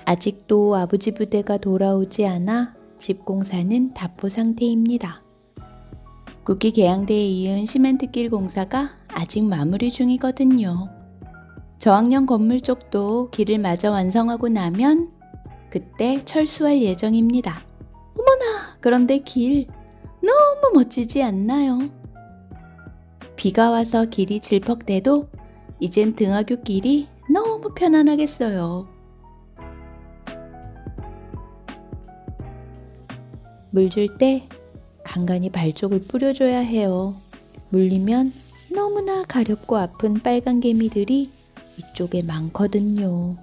아직도 아버지 부대가 돌아오지 않아 집 공사는 답보 상태입니다. 구기 계양대에 이은 시멘트길 공사가 아직 마무리 중이거든요. 저학년 건물 쪽도 길을 마저 완성하고 나면 그때 철수할 예정입니다. 어머나, 그런데 길 너무 멋지지 않나요? 비가 와서 길이 질퍽대도 이젠 등하교 길이 너무 편안하겠어요. 물 줄 때 간간히 발쪽을 뿌려줘야 해요. 물리면 너무나 가렵고 아픈 빨간 개미들이 이쪽에 많거든요.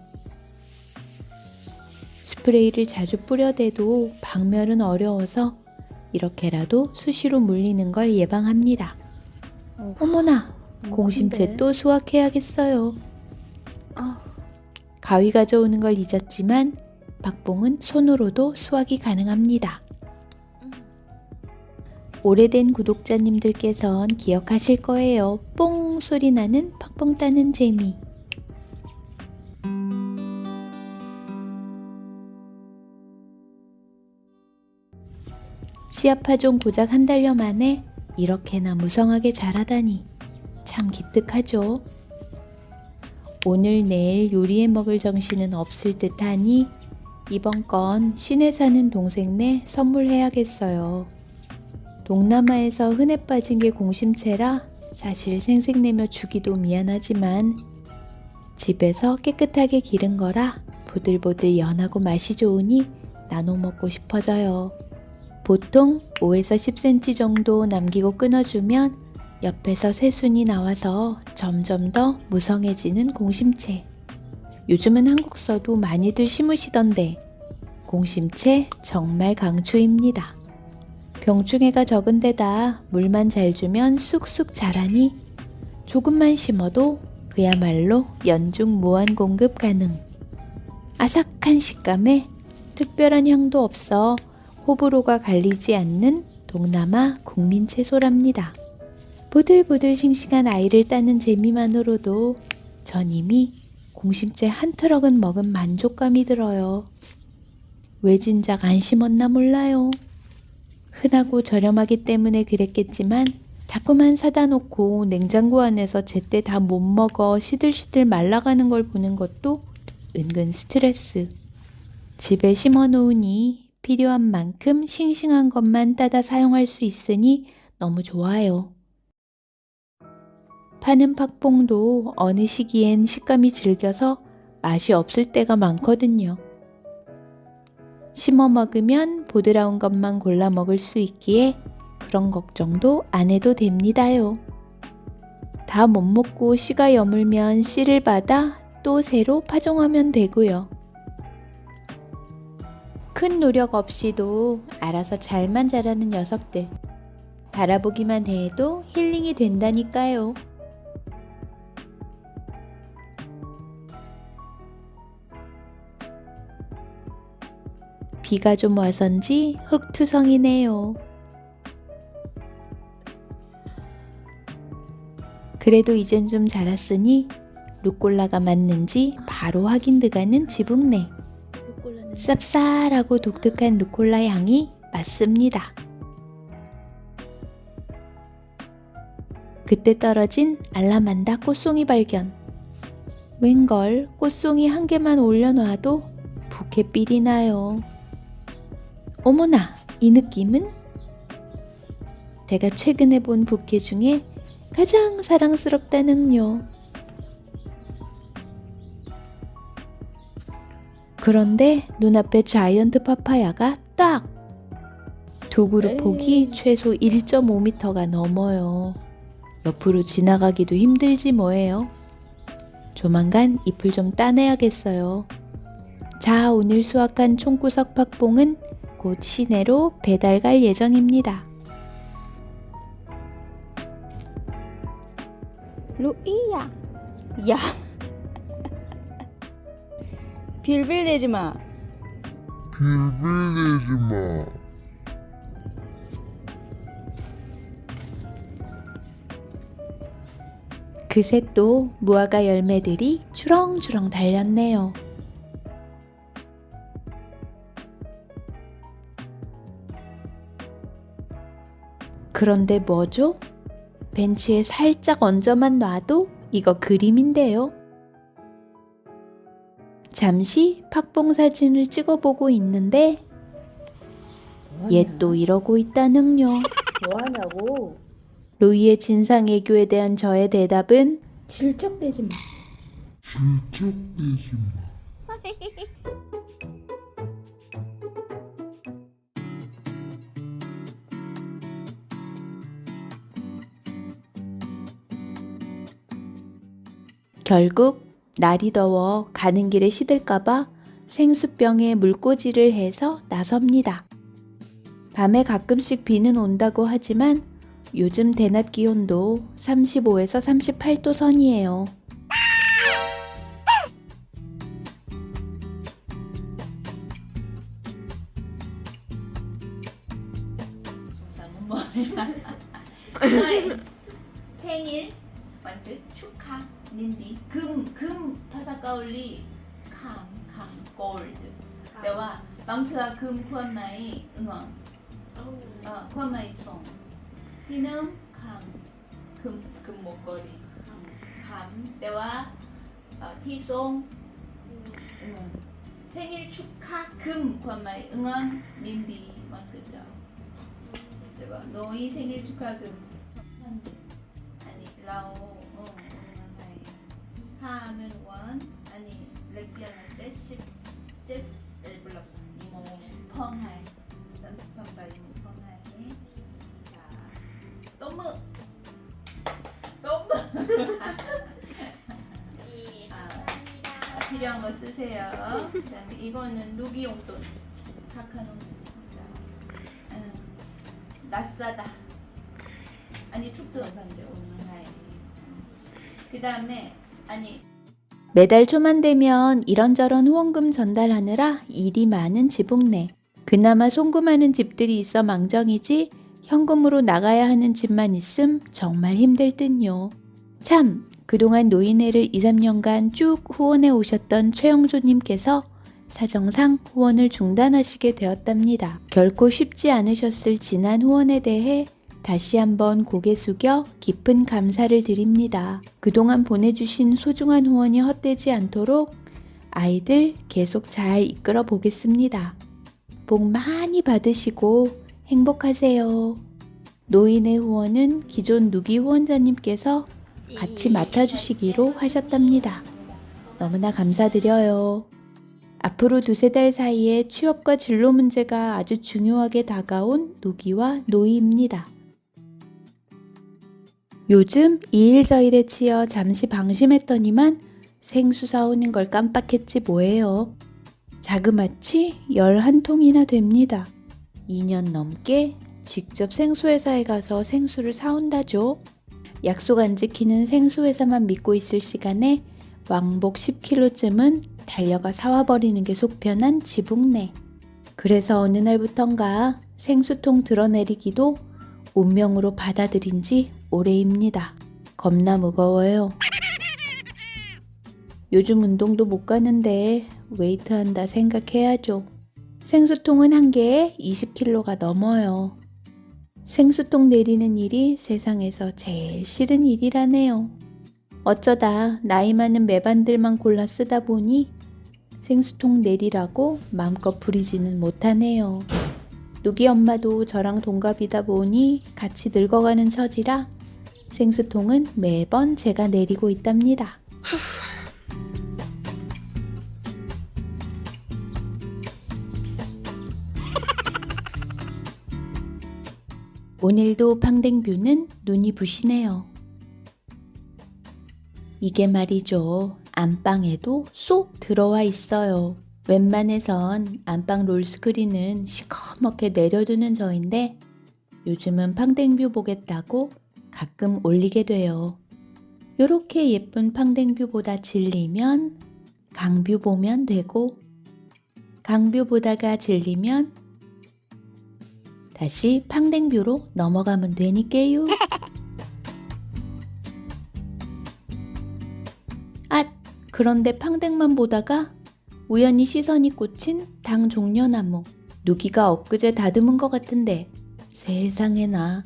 스프레이를 자주 뿌려대도 박멸은 어려워서 이렇게라도 수시로 물리는 걸 예방합니다. 어머나, 공심채 또 수확해야겠어요. 가위 가져오는 걸 잊었지만 박봉은 손으로도 수확이 가능합니다. 오래된 구독자님들께선 기억하실 거예요. 뽕 소리 나는 팍뽕 따는 재미. 씨앗파종 고작 한 달여 만에 이렇게나 무성하게 자라다니 참 기특하죠. 오늘 내일 요리해 먹을 정신은 없을 듯하니 이번 건 시내 사는 동생네 선물해야겠어요. 동남아에서 흔해 빠진 게 공심채라 사실 생색내며 주기도 미안하지만 집에서 깨끗하게 기른 거라 보들보들 연하고 맛이 좋으니 나눠 먹고 싶어져요. 보통 5에서 10cm 정도 남기고 끊어주면 옆에서 새순이 나와서 점점 더 무성해지는 공심채. 요즘은 한국서도 많이들 심으시던데 공심채 정말 강추입니다. 병충해가 적은 데다 물만 잘 주면 쑥쑥 자라니 조금만 심어도 그야말로 연중 무한 공급 가능. 아삭한 식감에 특별한 향도 없어 호불호가 갈리지 않는 동남아 국민 채소랍니다. 보들보들 싱싱한 아이를 따는 재미만으로도 전 이미 공심채 한 트럭은 먹은 만족감이 들어요. 왜 진작 안 심었나 몰라요. 흔하고 저렴하기 때문에 그랬겠지만 자꾸만 사다 놓고 냉장고 안에서 제때 다 못 먹어 시들시들 말라가는 걸 보는 것도 은근 스트레스. 집에 심어 놓으니 필요한 만큼 싱싱한 것만 따다 사용할 수 있으니 너무 좋아요. 파는 팥뽕도 어느 시기엔 식감이 질겨서 맛이 없을 때가 많거든요. 심어 먹으면 보드라운 것만 골라 먹을 수 있기에 그런 걱정도 안 해도 됩니다요. 다 못 먹고 씨가 여물면 씨를 받아 또 새로 파종하면 되고요. 큰 노력 없이도 알아서 잘만 자라는 녀석들. 바라보기만 해도 힐링이 된다니까요. 비가 좀 와선지 흙투성이네요. 그래도 이젠 좀 자랐으니 루꼴라가 맞는지 바로 확인 들어가는 지붕내. 쌉쌀하고 독특한 루꼴라 향이 맞습니다. 그때 떨어진 알라만다 꽃송이 발견. 웬걸 꽃송이 한 개만 올려놔도 부케삘이 나요. 어머나, 이 느낌은? 제가 최근에 본 부케 중에 가장 사랑스럽다는요. 그런데 눈앞에 자이언트 파파야가 딱! 두 그룹 폭이 최소 1.5m가 넘어요. 옆으로 지나가기도 힘들지 뭐예요. 조만간 잎을 좀 따내야겠어요. 자, 오늘 수확한 총구석 팥뽕은 곧 시내로 배달 갈 예정입니다. 루이야, 야, 빌빌대지 마. 빌빌대지 마. 그새 또 무화과 열매들이 주렁주렁 달렸네요. 그런데 뭐죠? 벤치에 살짝 얹어만 놔도 이거 그림인데요. 잠시 팍봉 사진을 찍어보고 있는데 얘 또 이러고 있다는요. 뭐하냐고. 로이의 진상애교에 대한 저의 대답은 질척대지 마. 결국 날이 더워 가는 길에 시들까봐 생수병에 물꽂이를 해서 나섭니다. 밤에 가끔씩 비는 온다고 하지만 요즘 대낮 기온도 35에서 38도 선이에요. 생일 완전 축하는디 금 파사까올리 감 골드 대와 망트와 금 쿠안마이 응원 쿠안마이 송 피는 금 목걸이 감 대와 티송 응원 생일 축하 금 쿠안마이 응원 닌디 망트죠 대와 너희 생일 축하금 아니 라오 하면 원 아니 렉비아나 젯 엘블럽 이모 펑하이 땀스판바 이모 펑하이 자 너무 필요한 거 쓰세요. 그다음에 이거는 누기 용돈 카카노 낯싸다 아니 툭도 반대 오는 하이 그 다음에 아니 매달 초만 되면 이런저런 후원금 전달하느라 일이 많은 지붕내. 그나마 송금하는 집들이 있어 망정이지 현금으로 나가야 하는 집만 있음 정말 힘들 듯요. 참 그동안 노인회를 2, 3년간 쭉 후원해 오셨던 최영조님께서 사정상 후원을 중단하시게 되었답니다. 결코 쉽지 않으셨을 지난 후원에 대해 다시 한번 고개 숙여 깊은 감사를 드립니다. 그동안 보내주신 소중한 후원이 헛되지 않도록 아이들 계속 잘 이끌어 보겠습니다. 복 많이 받으시고 행복하세요. 노인의 후원은 기존 누기 후원자님께서 같이 맡아주시기로 하셨답니다. 너무나 감사드려요. 앞으로 2-3달 사이에 취업과 진로 문제가 아주 중요하게 다가온 노기와 노이입니다. 요즘 이일저일에 치여 잠시 방심했더니만 생수 사오는 걸 깜빡했지 뭐예요. 자그마치 11통이나 됩니다. 2년 넘게 직접 생수회사에 가서 생수를 사온다죠. 약속 안 지키는 생수회사만 믿고 있을 시간에 왕복 10km쯤은 달려가 사와버리는 게 속편한 지붕내. 그래서 어느 날부턴가 생수통 드러내리기도 운명으로 받아들인 지 오래입니다. 겁나 무거워요. 요즘 운동도 못 가는데 웨이트한다 생각해야죠. 생수통은 한 개에 20kg가 넘어요. 생수통 내리는 일이 세상에서 제일 싫은 일이라네요. 어쩌다 나이 많은 매반들만 골라 쓰다 보니 생수통 내리라고 마음껏 부리지는 못하네요. 누기 엄마도 저랑 동갑이다 보니 같이 늙어가는 처지라 생수통은 매번 제가 내리고 있답니다. 오늘도 팡댕뷰는 눈이 부시네요. 이게 말이죠. 안방에도 쏙 들어와 있어요. 웬만해선 안방 롤스크린은 시커멓게 내려두는 저인데 요즘은 팡댕뷰 보겠다고 가끔 올리게 돼요. 요렇게 예쁜 팡댕뷰보다 질리면 강뷰 보면 되고 강뷰 보다가 질리면 다시 팡댕뷰로 넘어가면 되니까요. 그런데 팡댕만 보다가 우연히 시선이 꽂힌 당 종려나무. 누기가 엊그제 다듬은 것 같은데 세상에나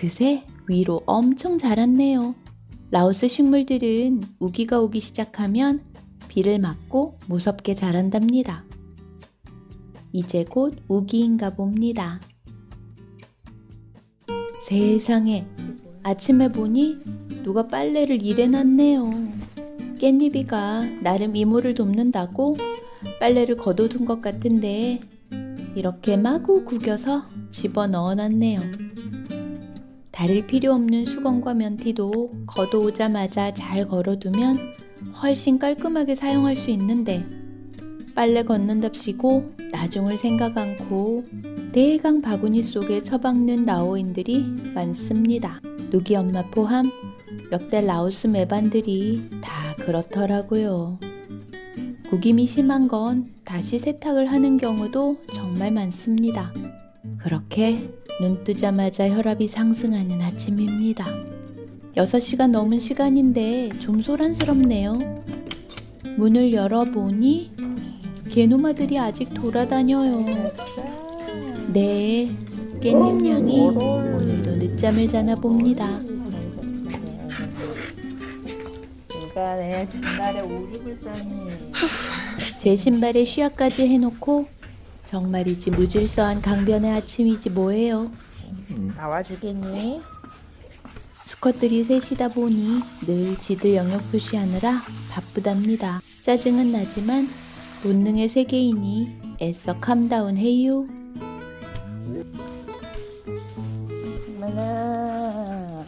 그새 위로 엄청 자랐네요. 라오스 식물들은 우기가 오기 시작하면 비를 맞고 무섭게 자란답니다. 이제 곧 우기인가 봅니다. 세상에, 아침에 보니 누가 빨래를 이래놨네요. 깻잎이가 나름 이모를 돕는다고 빨래를 걷어둔 것 같은데 이렇게 마구 구겨서 집어 넣어놨네요. 다릴 필요 없는 수건과 면티도 걷어오자마자 잘 걸어두면 훨씬 깔끔하게 사용할 수 있는데 빨래 걷는답시고 나중을 생각 않고 대강 바구니 속에 처박는 라오인들이 많습니다. 누기 엄마 포함 역대 라오스 매반들이 다 그렇더라고요. 구김이 심한 건 다시 세탁을 하는 경우도 정말 많습니다. 그렇게 눈 뜨자마자 혈압이 상승하는 아침입니다. 6시가 넘은 시간인데 좀 소란스럽네요. 문을 열어보니 개노마들이 아직 돌아다녀요. 네, 깻잎 양이 오늘도 늦잠을 자나 봅니다. 누가 내 전날에 오륙을 썼니? 제 신발에 쉬야까지 해놓고 정말이지 무질서한 강변의 아침이지 뭐예요. 나와주겠니? 수컷들이 셋이다 보니 늘 지들 영역 표시하느라 바쁘답니다. 짜증은 나지만 본능의 세계이니 애써 캄다운 해요. 엄마나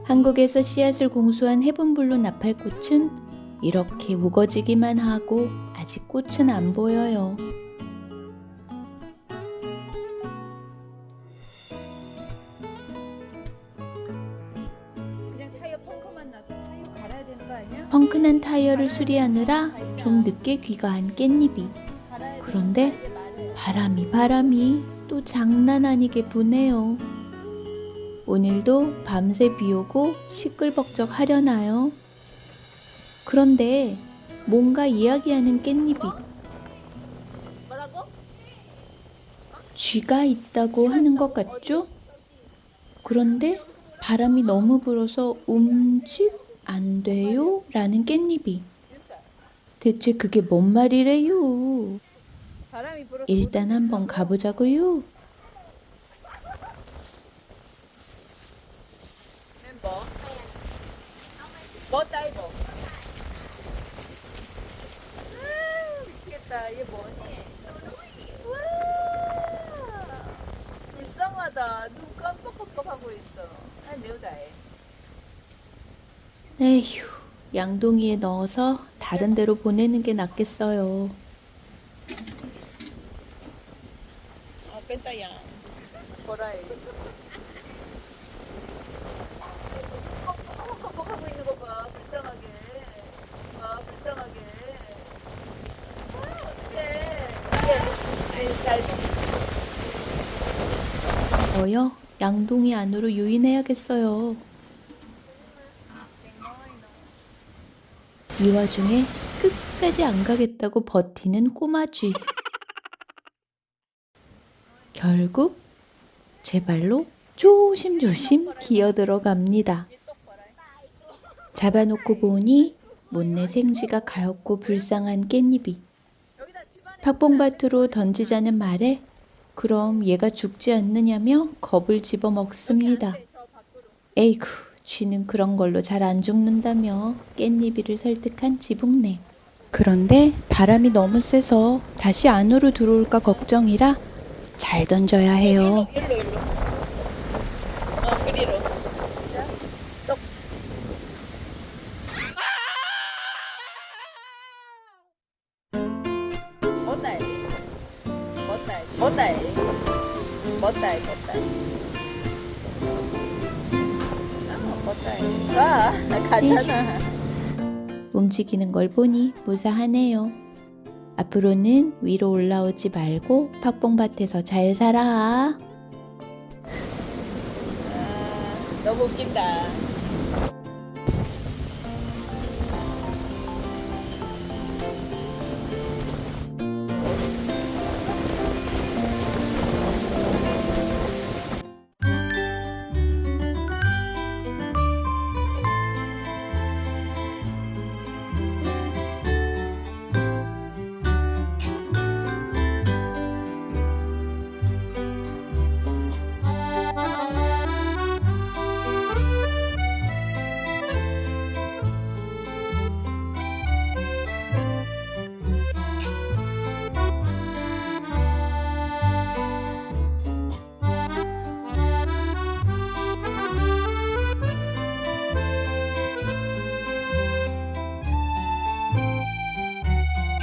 한국에서 씨앗을 공수한 해분블루 나팔꽃은 이렇게 우거지기만 하고 아직 꽃은 안 보여요. 그냥 타이어 펑크만 나서 타이어 갈아야 되는 거 아니야? 펑크난 타이어를 수리하느라 좀 늦게 귀가한 깻잎이. 그런데 바람이 또 장난 아니게 부네요. 오늘도 밤새 비오고 시끌벅적 하려나요? 그런데 뭔가 이야기하는 깻잎이 쥐가 있다고 하는 것 같죠? 그런데 바람이 너무 불어서 움직 안 돼요? 라는 깻잎이 대체 그게 뭔 말이래요? 바람이 불어. 일단 한번 가보자고요. 멤버. 뭐 다이버. 미치겠다. 얘 뭐니? 와. 불쌍하다. 눈 깜빡깜빡하고 있어. 아, 네오다해. 에휴, 양동이에 넣어서 다른 데로 보내는 게 낫겠어요. 뺀다 양. 보라이. 깜빡깜빡하고 있는 거 봐. 불쌍하게. 봐, 불쌍하게. 아, 어떡해. 잘 봐. 뭐요? 양동이 안으로 유인해야겠어요. 이 와중에 끝까지 안 가겠다고 버티는 꼬마쥐. 결국 제 발로 조심조심 기어들어갑니다. 잡아놓고 보니 못내 생쥐가 가엾고 불쌍한 깻잎이 팥봉밭으로 던지자는 말에 그럼 얘가 죽지 않느냐며 겁을 집어먹습니다. 에이구, 쥐는 그런 걸로 잘 안 죽는다며 깻잎이를 설득한 지붕내. 그런데 바람이 너무 세서 다시 안으로 들어올까 걱정이라 잘 던져야 해요. 일로. 그리로. 자, 똑. 못다이. 가, 가잖아. 움직이는 걸 보니 무사하네요. 앞으로는 위로 올라오지 말고 팥봉밭에서 잘 살아. 너무 웃긴다.